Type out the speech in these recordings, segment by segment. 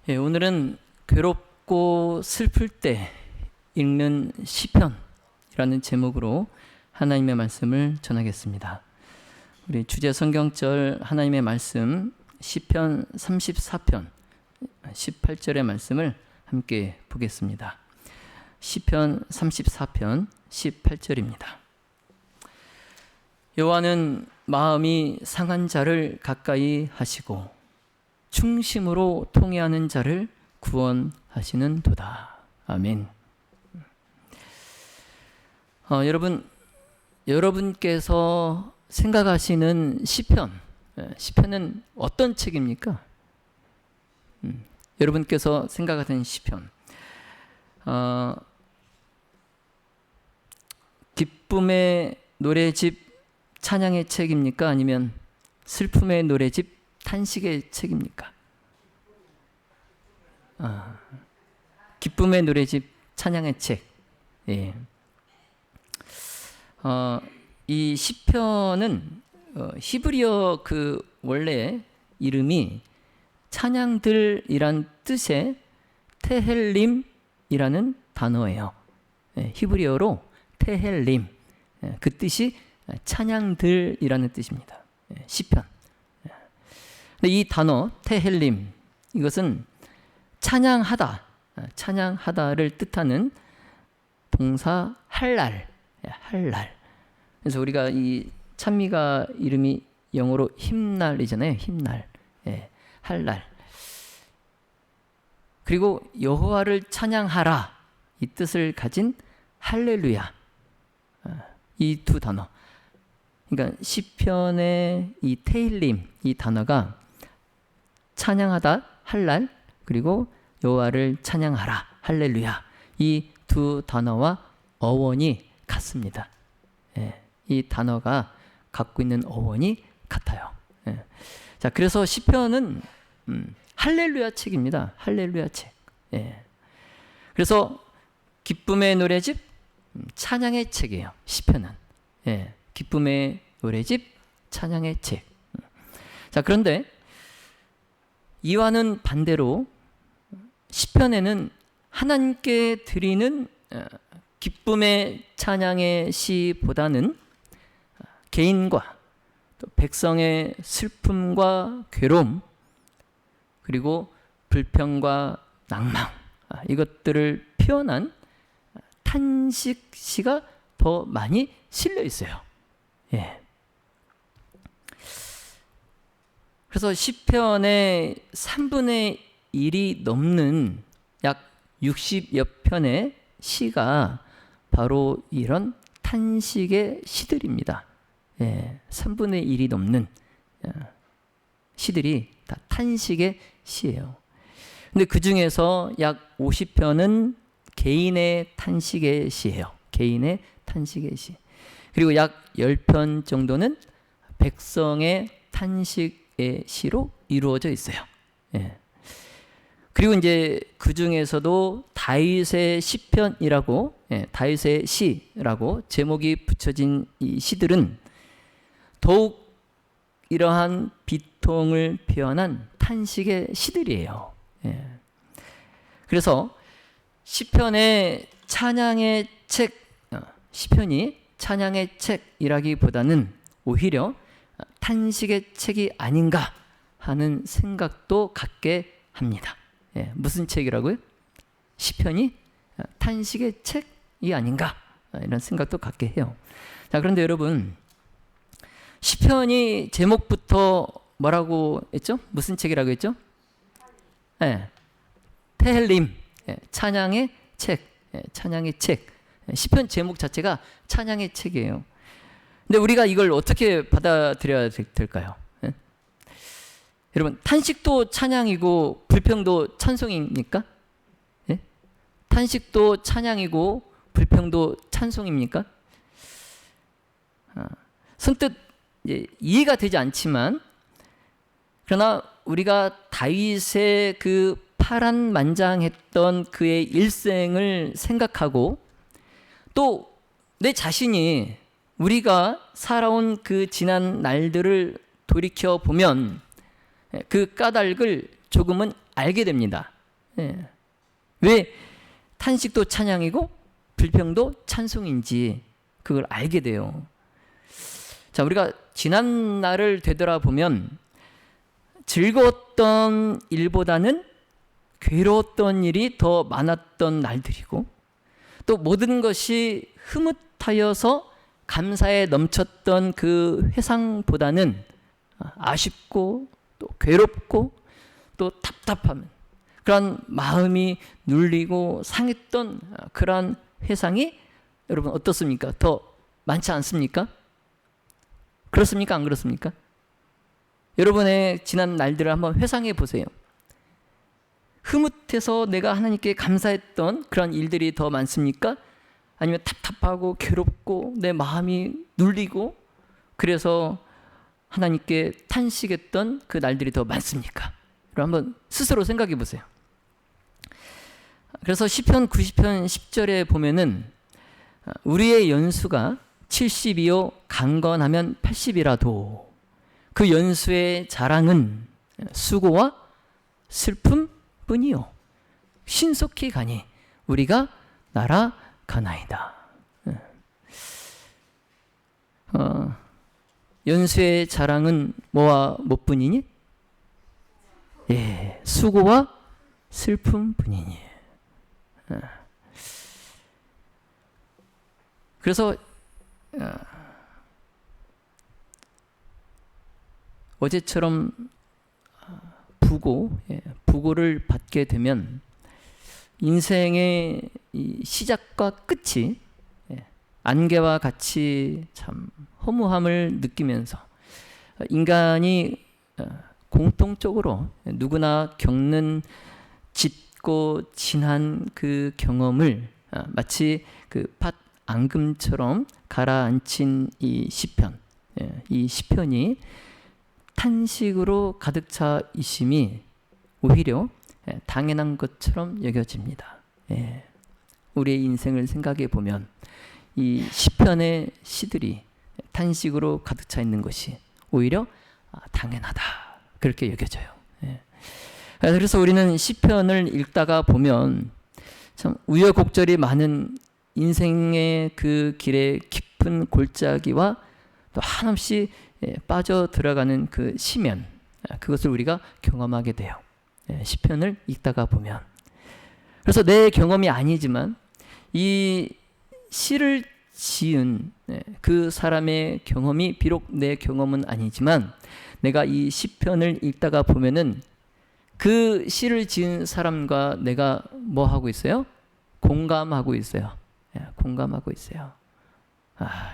오늘은 괴롭고 슬플 때 읽는 시편이라는 제목으로 하나님의 말씀을 전하겠습니다. 우리 주제 성경절 하나님의 말씀 시편 34편 18절의 말씀을 함께 보겠습니다. 시편 34편 18절입니다. 여호와는 마음이 상한 자를 가까이 하시고 충심으로 통회하는 자를 구원하시는 도다. 아멘. 여러분께서 생각하시는 시편은 어떤 책입니까? 여러분께서 생각하는 시편, 기쁨의 노래집 찬양의 책입니까? 아니면 슬픔의 노래집 탄식의 책입니까? 기쁨의 노래집 찬양의 책. 예. 이 시편은 히브리어 그 원래 이름이 찬양들이란 뜻의 테헬림이라는 단어예요. 예, 히브리어로 테헬림. 예, 그 뜻이 찬양들이라는 뜻입니다. 예, 시편. 근데 이 단어 테헬림, 이것은 찬양하다를 뜻하는 동사 할랄. 그래서 우리가 이 찬미가 이름이 영어로 힘날이잖아요. 힘날. 예, 할랄. 그리고 여호와를 찬양하라, 이 뜻을 가진 할렐루야. 이 두 단어. 그러니까 시편의 이 테일림, 이 단어가 찬양하다 할랄, 그리고 여호와를 찬양하라 할렐루야, 이 두 단어와 어원이 같습니다. 예, 이 단어가 갖고 있는 어원이 같아요. 예. 자, 그래서 시편은 할렐루야 책입니다. 할렐루야 책. 예. 그래서 기쁨의 노래집, 찬양의 책이에요. 시편은. 예. 기쁨의 노래집, 찬양의 책. 자, 그런데 이와는 반대로 시편에는 하나님께 드리는 기쁨의 찬양의 시보다는 개인과 또 백성의 슬픔과 괴로움, 그리고 불평과 낭망, 이것들을 표현한 탄식 시가 더 많이 실려 있어요. 예. 그래서 시편의 3분의 1이 넘는 약 60여 편의 시가 바로 이런 탄식의 시들입니다. 예, 3분의 1이 넘는 시들이 다 탄식의 시예요. 근데 그 중에서 약 50편은 개인의 탄식의 시예요. 개인의 탄식의 시. 그리고 약 10편 정도는 백성의 탄식의 시로 이루어져 있어요. 예. 그리고 이제 그 중에서도 다윗의 시편이라고, 예, 다윗의 시라고 제목이 붙여진 이 시들은 더욱 이러한 비통을 표현한 탄식의 시들이에요. 예. 그래서 시편의 찬양의 책, 시편이 찬양의 책이라기보다는 오히려 탄식의 책이 아닌가 하는 생각도 갖게 합니다. 예, 무슨 책이라고요? 시편이 탄식의 책이 아닌가, 이런 생각도 갖게 해요. 자, 그런데 여러분, 시편이 제목부터 뭐라고 했죠? 무슨 책이라고 했죠? 예, 테헬림, 예, 찬양의 책, 예, 찬양의 책. 시편 제목 자체가 찬양의 책이에요. 근데 우리가 이걸 어떻게 받아들여야 될까요? 예? 여러분, 탄식도 찬양이고 불평도 찬송입니까? 예? 탄식도 찬양이고 불평도 찬송입니까? 선뜻 이해가 되지 않지만, 그러나 우리가 다윗의 그 파란만장했던 그의 일생을 생각하고 또 내 자신이 우리가 살아온 그 지난 날들을 돌이켜 보면 그 까닭을 조금은 알게 됩니다. 예. 왜 탄식도 찬양이고 불평도 찬송인지 그걸 알게 돼요. 자, 우리가 지난 날을 되돌아보면 즐거웠던 일보다는 괴로웠던 일이 더 많았던 날들이고, 또 모든 것이 흐뭇하여서 감사에 넘쳤던 그 회상보다는 아쉽고 또 괴롭고 또 답답함, 그런 마음이 눌리고 상했던 그런 회상이 여러분 어떻습니까? 더 많지 않습니까? 그렇습니까? 안 그렇습니까? 여러분의 지난 날들을 한번 회상해 보세요. 흐뭇해서 내가 하나님께 감사했던 그런 일들이 더 많습니까? 아니면 답답하고 괴롭고 내 마음이 눌리고 그래서 하나님께 탄식했던 그 날들이 더 많습니까? 한번 스스로 생각해 보세요. 그래서 시편 90편 10절에 보면은 우리의 연수가 70이요 강건하면 80이라도 그 연수의 자랑은 수고와 슬픔 뿐이요 신속히 가니 우리가 날아가나이다. 연수의 자랑은 뭐와 뭐뿐이니? 예, 수고와 슬픔 뿐이니. 그래서 어제처럼 부고를 받게 되면 인생의 이 시작과 끝이 안개와 같이 참 허무함을 느끼면서 인간이 공통적으로 누구나 겪는 짙고 진한 그 경험을 마치 그 팥 앙금처럼 가라앉힌 이 시편, 이 시편이 탄식으로 가득 차 있음이 오히려 당연한 것처럼 여겨집니다. 우리의 인생을 생각해 보면 이 시편의 시들이 탄식으로 가득 차 있는 것이 오히려 당연하다 그렇게 여겨져요. 그래서 우리는 시편을 읽다가 보면 참 우여곡절이 많은 인생의 그 길의 깊은 골짜기와 또 한없이 빠져 들어가는 그 시면, 그것을 우리가 경험하게 돼요. 시편을 읽다가 보면. 그래서 내 경험이 아니지만 이 시를 지은 그 사람의 경험이 비록 내 경험은 아니지만 내가 이 시편을 읽다가 보면은 그 시를 지은 사람과 내가 뭐 하고 있어요? 공감하고 있어요. 공감하고 있어요.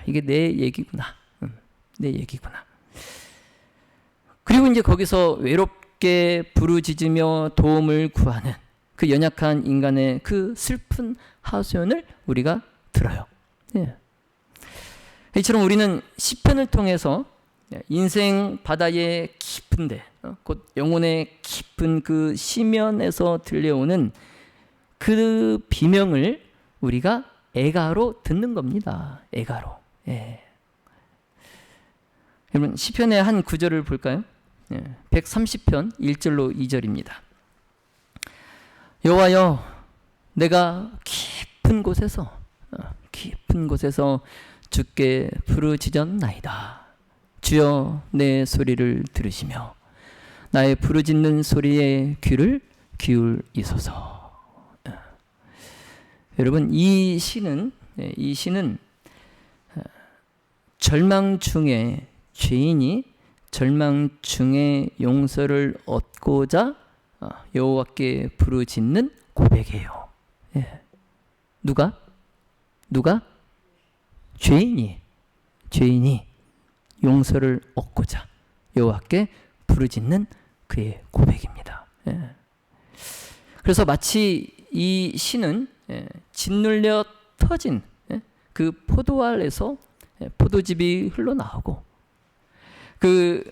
이게 내 얘기구나. 내 얘기구나. 그리고 이제 거기서 외롭게 부르짖으며 도움을 구하는 그 연약한 인간의 그 슬픈 하소연을 우리가 들어요. 이처럼 우리는 시편을 통해서 인생 바다의 깊은데, 곧 영혼의 깊은 그 시면에서 들려오는 그 비명을 우리가 애가로 듣는 겁니다. 애가로. 여러분 시편의 한 구절을 볼까요? 130편 1절로 2절입니다. 여호와여, 내가 깊은 곳에서 주께 부르짖었나이다. 주여, 내 소리를 들으시며 나의 부르짖는 소리에 귀를 기울이소서. 여러분 이 시는 절망 중에 죄인이 절망 중에 용서를 얻고자 여호와께 부르짖는 고백이에요. 누가? 죄인이 용서를 얻고자 여호와께 부르짖는 그의 고백입니다. 그래서 마치 이 시는 짓눌려 터진 그 포도알에서 포도즙이 흘러나오고 그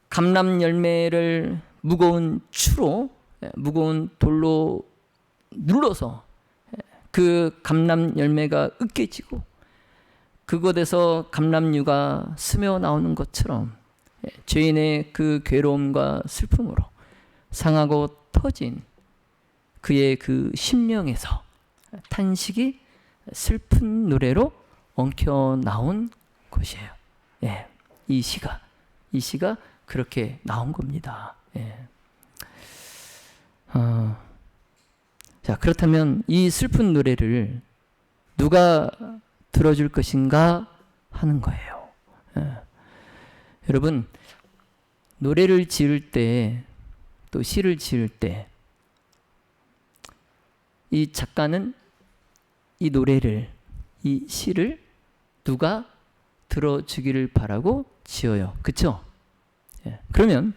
감람 열매를 무거운 추로 무거운 돌로 눌러서 그 감람 열매가 으깨지고 그곳에서 감람류가 스며 나오는 것처럼 죄인의 그 괴로움과 슬픔으로 상하고 터진 그의 그 심령에서 탄식이 슬픈 노래로 엉켜 나온 것이에요. 예, 이 시가 그렇게 나온 겁니다. 예. 자, 그렇다면 이 슬픈 노래를 누가 들어줄 것인가 하는 거예요. 예. 여러분, 노래를 지을 때, 또 시를 지을 때, 이 작가는 이 노래를, 이 시를 누가 들어주기를 바라고 지어요. 그쵸? 예. 그러면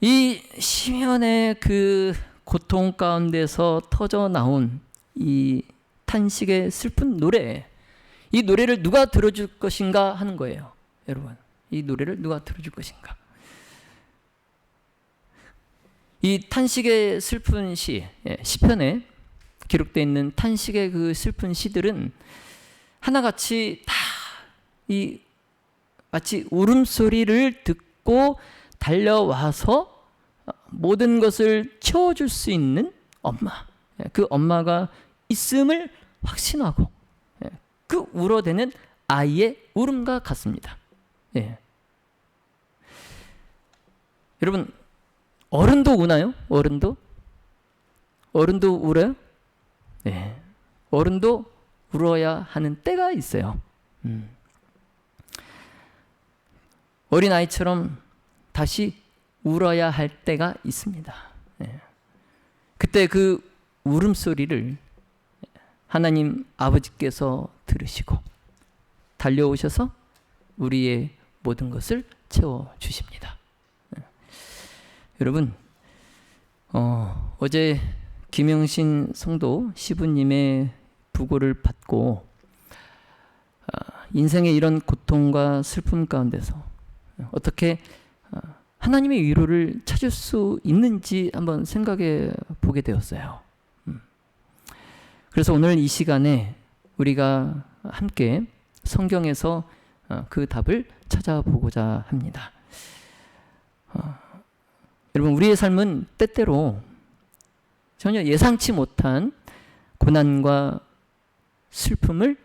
이 시면의 그 고통 가운데서 터져 나온 이 탄식의 슬픈 노래, 이 노래를 누가 들어줄 것인가 하는 거예요. 여러분, 이 노래를 누가 들어줄 것인가? 이 탄식의 슬픈 시, 시편에 기록되어 있는 탄식의 그 슬픈 시들은 하나같이 다 이 마치 울음소리를 듣고 달려와서 모든 것을 채워줄 수 있는 엄마, 그 엄마가 있음을 확신하고 그 울어대는 아이의 울음과 같습니다. 예. 여러분, 어른도 우나요? 어른도 울어요? 네. 어른도 울어야 하는 때가 있어요. 어린아이처럼 다시 울어야 할 때가 있습니다. 네. 그때 그 울음소리를 하나님 아버지께서 들으시고 달려오셔서 우리의 모든 것을 채워주십니다. 네. 여러분, 어제 김영신 성도 시부님의 부고를 받고 인생의 이런 고통과 슬픔 가운데서 어떻게 하나님의 위로를 찾을 수 있는지 한번 생각해 보게 되었어요. 그래서 오늘 이 시간에 우리가 함께 성경에서 그 답을 찾아보고자 합니다. 여러분, 우리의 삶은 때때로 전혀 예상치 못한 고난과 슬픔을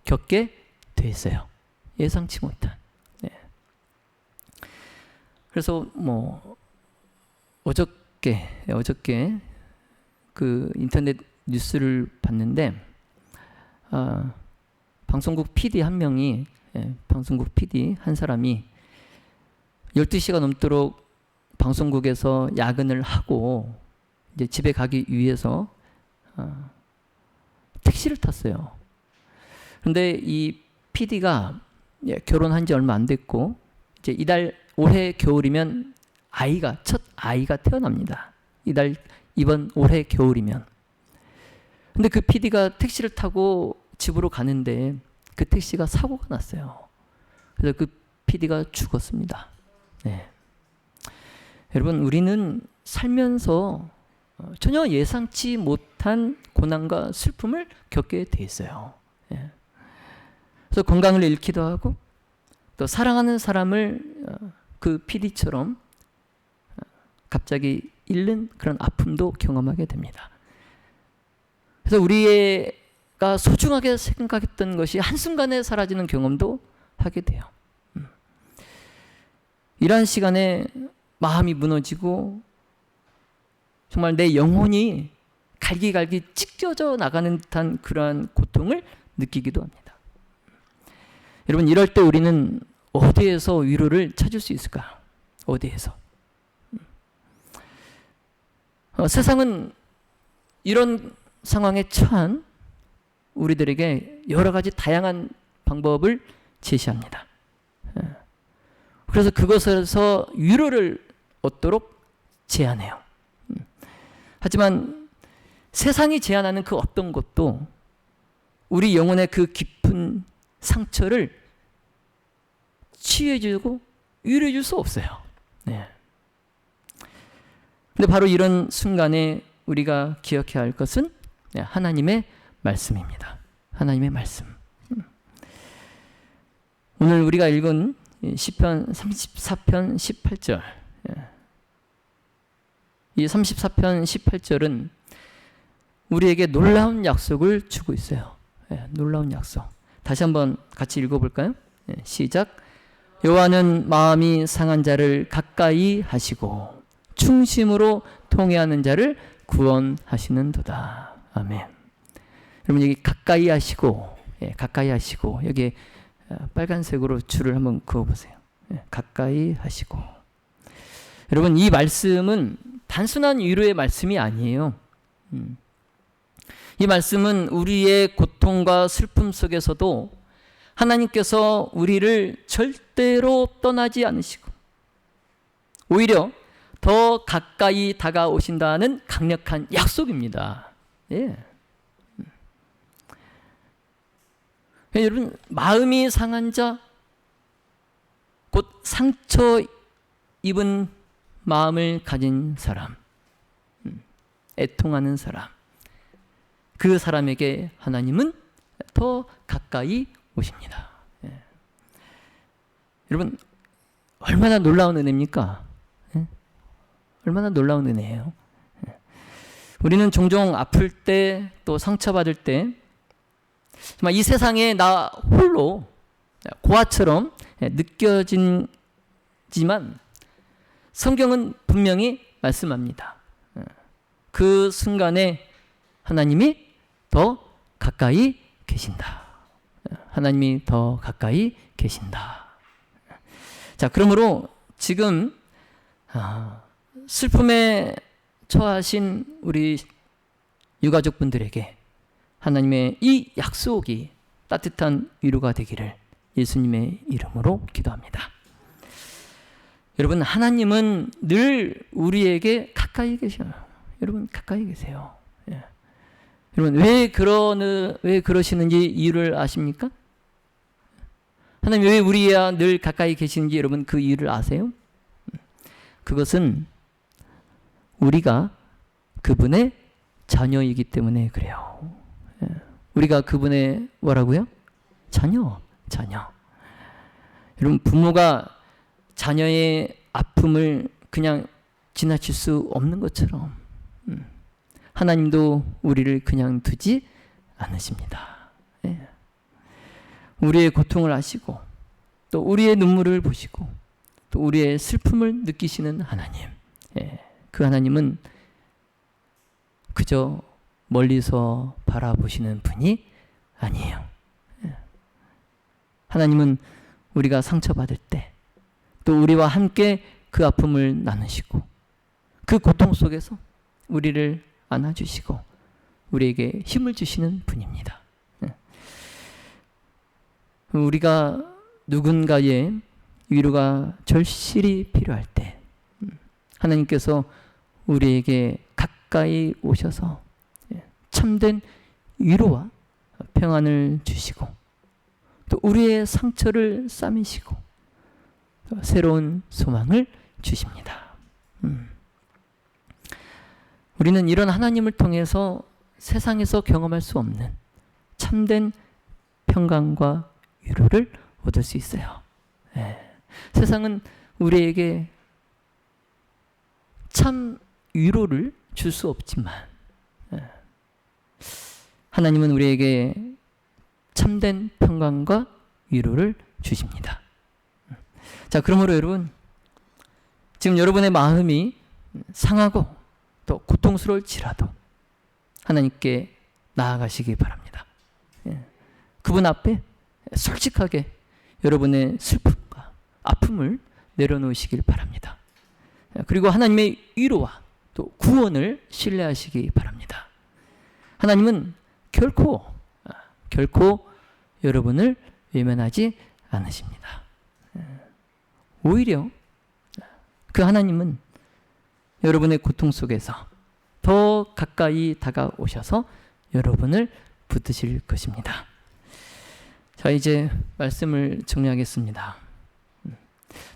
겪게 돼 있어요. 예상치 못한. 네. 그래서 어저께 그 인터넷 뉴스를 봤는데 방송국 PD 한 명이 방송국 PD 한 사람이 12시가 넘도록 방송국에서 야근을 하고 이제 집에 가기 위해서 택시를 탔어요. 그런데 이 PD가 결혼한 지 얼마 안 됐고 이제 올해 겨울이면 첫 아이가 태어납니다. 이번 올해 겨울이면. 근데 그 PD가 택시를 타고 집으로 가는데 그 택시가 사고가 났어요. 그래서 그 PD가 죽었습니다. 네. 여러분, 우리는 살면서 전혀 예상치 못한 고난과 슬픔을 겪게 돼 있어요. 예. 그래서 건강을 잃기도 하고 또 사랑하는 사람을 그 PD처럼 갑자기 잃는 그런 아픔도 경험하게 됩니다. 그래서 우리가 소중하게 생각했던 것이 한순간에 사라지는 경험도 하게 돼요. 이러한 시간에 마음이 무너지고 정말 내 영혼이 갈기갈기 찢겨져 나가는 듯한 그러한 고통을 느끼기도 합니다. 여러분, 이럴 때 우리는 어디에서 위로를 찾을 수 있을까요? 어디에서? 세상은 이런 상황에 처한 우리들에게 여러 가지 다양한 방법을 제시합니다. 그래서 그것에서 위로를 얻도록 제안해요. 하지만 세상이 제안하는 그 어떤 것도 우리 영혼의 그 깊은 상처를 치유해주고 위로해줄 수 없어요. 네. 근데 바로 이런 순간에 우리가 기억해야 할 것은 하나님의 말씀입니다. 하나님의 말씀. 오늘 우리가 읽은 시편 34편 18절, 이 34편 18절은 우리에게 놀라운 약속을 주고 있어요. 놀라운 약속. 다시 한번 같이 읽어볼까요? 시작. 여호와는 마음이 상한 자를 가까이 하시고 충심으로 통회하는 자를 구원하시는도다. 아멘. 여러분 여기 가까이 하시고, 가까이 하시고, 여기 빨간색으로 줄을 한번 그어보세요. 가까이 하시고. 여러분 이 말씀은 단순한 위로의 말씀이 아니에요. 이 말씀은 우리의 고통과 슬픔 속에서도 하나님께서 우리를 절대로 떠나지 않으시고 오히려 더 가까이 다가오신다는 강력한 약속입니다. 예. 여러분 마음이 상한 자, 곧 상처 입은 마음을 가진 사람, 애통하는 사람, 그 사람에게 하나님은 더 가까이 오십니다. 예. 여러분 얼마나 놀라운 은혜입니까? 예? 얼마나 놀라운 은혜예요. 예. 우리는 종종 아플 때 또 상처받을 때 정말 이 세상에 나 홀로 고아처럼 느껴지지만 성경은 분명히 말씀합니다. 그 순간에 하나님이 더 가까이 계신다. 하나님이 더 가까이 계신다. 자, 그러므로 지금 슬픔에 처하신 우리 유가족분들에게 하나님의 이 약속이 따뜻한 위로가 되기를 예수님의 이름으로 기도합니다. 여러분 하나님은 늘 우리에게 가까이 계셔요. 여러분 가까이 계세요. 예. 여러분 왜 그러시는지 이유를 아십니까? 하나님 왜 우리야 늘 가까이 계시는지 여러분 그 이유를 아세요? 그것은 우리가 그분의 자녀이기 때문에 그래요. 예. 우리가 그분의 뭐라고요? 자녀. 여러분 부모가 자녀의 아픔을 그냥 지나칠 수 없는 것처럼 하나님도 우리를 그냥 두지 않으십니다. 예. 우리의 고통을 아시고 또 우리의 눈물을 보시고 또 우리의 슬픔을 느끼시는 하나님. 예. 그 하나님은 그저 멀리서 바라보시는 분이 아니에요. 예. 하나님은 우리가 상처받을 때 또 우리와 함께 그 아픔을 나누시고 그 고통 속에서 우리를 안아주시고 우리에게 힘을 주시는 분입니다. 우리가 누군가의 위로가 절실히 필요할 때 하나님께서 우리에게 가까이 오셔서 참된 위로와 평안을 주시고 또 우리의 상처를 싸매시고 새로운 소망을 주십니다. 우리는 이런 하나님을 통해서 세상에서 경험할 수 없는 참된 평강과 위로를 얻을 수 있어요. 예. 세상은 우리에게 참 위로를 줄 수 없지만 하나님은 우리에게 참된 평강과 위로를 주십니다. 자, 그러므로 여러분 지금 여러분의 마음이 상하고 또 고통스러울지라도 하나님께 나아가시기 바랍니다. 그분 앞에 솔직하게 여러분의 슬픔과 아픔을 내려놓으시길 바랍니다. 그리고 하나님의 위로와 또 구원을 신뢰하시기 바랍니다. 하나님은 결코 여러분을 외면하지 않으십니다. 오히려 그 하나님은 여러분의 고통 속에서 더 가까이 다가오셔서 여러분을 붙드실 것입니다. 자, 이제 말씀을 정리하겠습니다.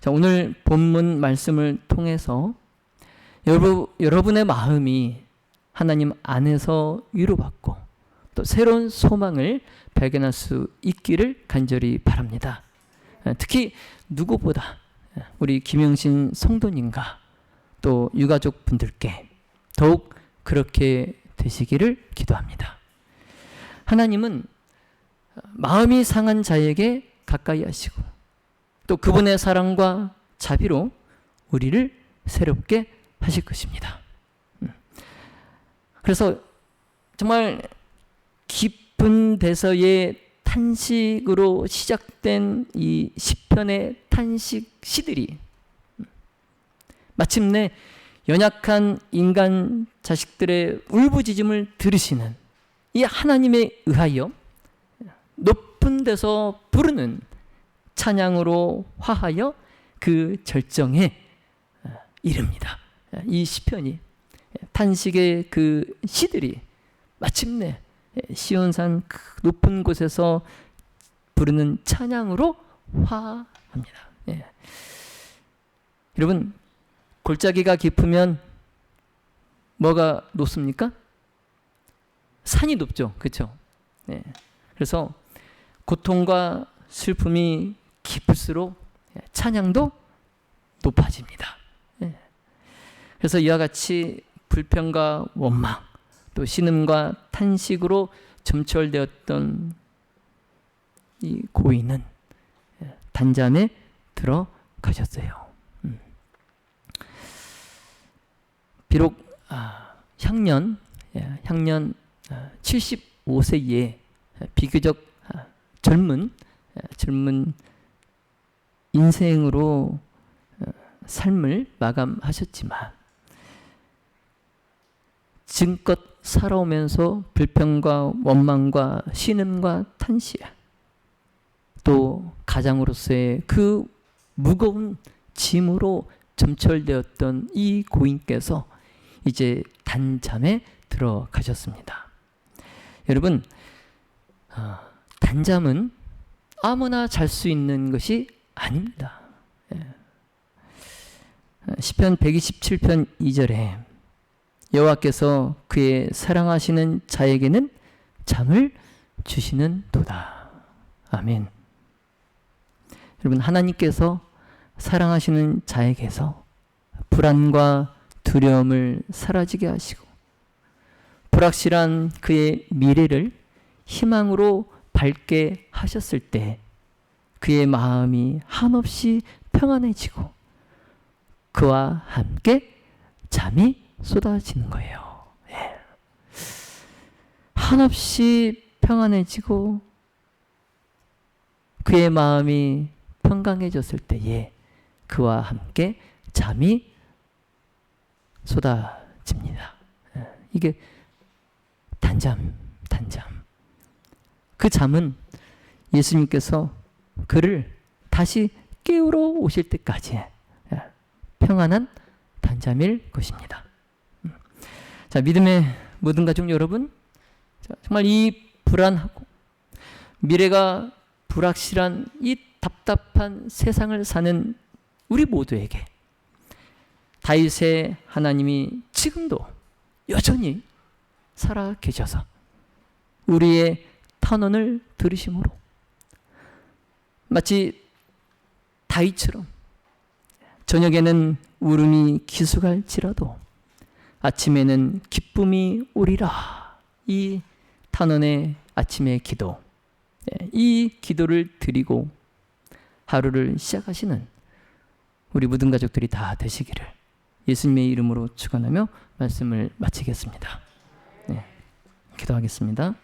자, 오늘 본문 말씀을 통해서 여러분의 마음이 하나님 안에서 위로받고 또 새로운 소망을 발견할 수 있기를 간절히 바랍니다. 특히 누구보다 우리 김영신 성도님과 또 유가족 분들께 더욱 그렇게 되시기를 기도합니다. 하나님은 마음이 상한 자에게 가까이 하시고 또 그분의 사랑과 자비로 우리를 새롭게 하실 것입니다. 그래서 정말 깊은 데서의 탄식으로 시작된 이 시편의 탄식 시들이 마침내 연약한 인간 자식들의 울부짖음을 들으시는 이 하나님에 의하여 높은 데서 부르는 찬양으로 화하여 그 절정에 이릅니다. 이 시편이 탄식의 그 시들이 마침내 시온산 그 높은 곳에서 부르는 찬양으로 화합니다. 예. 여러분, 골짜기가 깊으면 뭐가 높습니까? 산이 높죠. 그렇죠? 예. 그래서 고통과 슬픔이 깊을수록 찬양도 높아집니다. 예. 그래서 이와 같이 불평과 원망 또 신음과 탄식으로 점철되었던 이 고인은 단잠에 들어가셨어요. 비록 향년 75세에 비교적 젊은 인생으로 삶을 마감하셨지만 지금껏 살아오면서 불평과 원망과 신음과 탄식 또 가장으로서의 그 무거운 짐으로 점철되었던 이 고인께서 이제 단잠에 들어가셨습니다. 여러분, 단잠은 아무나 잘 수 있는 것이 아닙니다. 시편 127편 2절에 여호와께서 그의 사랑하시는 자에게는 잠을 주시는 도다. 아멘. 여러분, 하나님께서 사랑하시는 자에게서 불안과 두려움을 사라지게 하시고 불확실한 그의 미래를 희망으로 밝게 하셨을 때 그의 마음이 한없이 평안해지고 그와 함께 잠이 쏟아지는 거예요. 예. 한없이 평안해지고 그의 마음이 평강해졌을 때에 그와 함께 잠이 쏟아집니다. 예. 이게 단잠. 그 잠은 예수님께서 그를 다시 깨우러 오실 때까지 평안한 단잠일 것입니다. 자, 믿음의 모든 가족 여러분, 정말 이 불안하고 미래가 불확실한 이 답답한 세상을 사는 우리 모두에게 다윗의 하나님이 지금도 여전히 살아 계셔서 우리의 탄원을 들으심으로 마치 다윗처럼 저녁에는 울음이 기숙할지라도 아침에는 기쁨이 오리라. 이 탄원의 아침의 기도, 이 기도를 드리고 하루를 시작하시는 우리 모든 가족들이 다 되시기를 예수님의 이름으로 축원하며 말씀을 마치겠습니다. 네, 기도하겠습니다.